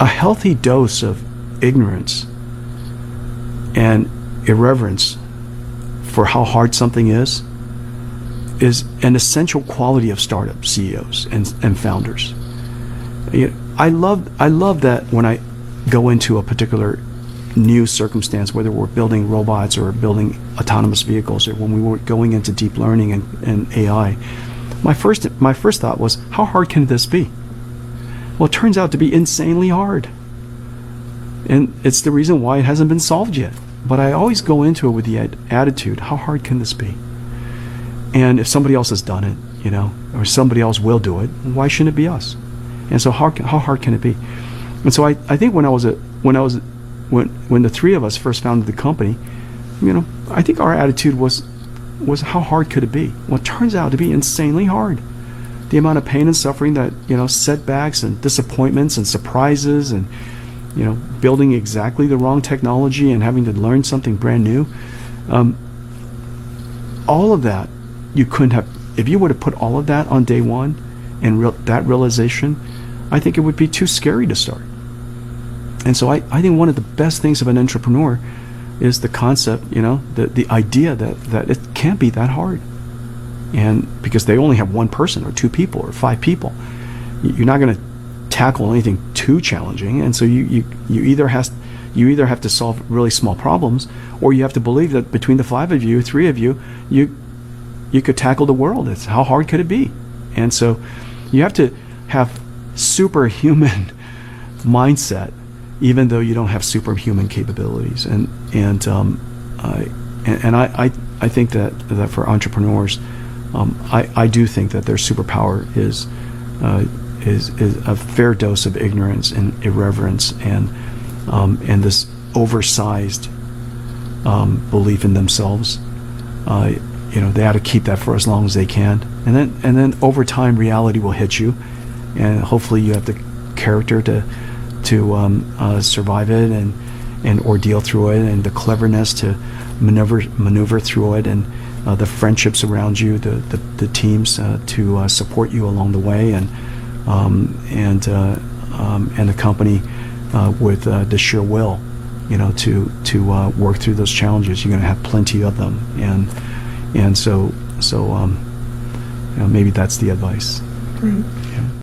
a healthy dose of ignorance and irreverence for how hard something is an essential quality of startup CEOs and founders. I love that when I go into a particular new circumstance, whether we're building robots or building autonomous vehicles, or when we were going into deep learning and AI, my first thought was, how hard can this be? Well, it turns out to be insanely hard. And it's the reason why it hasn't been solved yet. But I always go into it with the attitude, how hard can this be? And if somebody else has done it, or somebody else will do it, why shouldn't it be us? And so how hard can it be? And so I think when the three of us first founded the company, I think our attitude was how hard could it be? Well, it turns out to be insanely hard. The amount of pain and suffering that, setbacks and disappointments and surprises and, building exactly the wrong technology and having to learn something brand new. All of that, you couldn't have, if you would have put all of that on day one and that realization, I think it would be too scary to start. And so I think one of the best things of an entrepreneur is the concept, the idea that it can't be that hard. And because they only have one person or two people or five people, you're not going to tackle anything too challenging. And so you either have to solve really small problems, or you have to believe that between the three of you, you could tackle the world. It's how hard could it be? And so you have to have superhuman mindset, even though you don't have superhuman capabilities. And I think that for entrepreneurs, I do think that their superpower is a fair dose of ignorance and irreverence and this oversized belief in themselves. They ought to keep that for as long as they can, and then over time, reality will hit you, and hopefully you have the character to survive it and ordeal through it, and the cleverness to maneuver through it, and the friendships around you, the teams to support you along the way, and the company with the sheer will, to work through those challenges. You're going to have plenty of them, and so maybe that's the advice. Great. Yeah.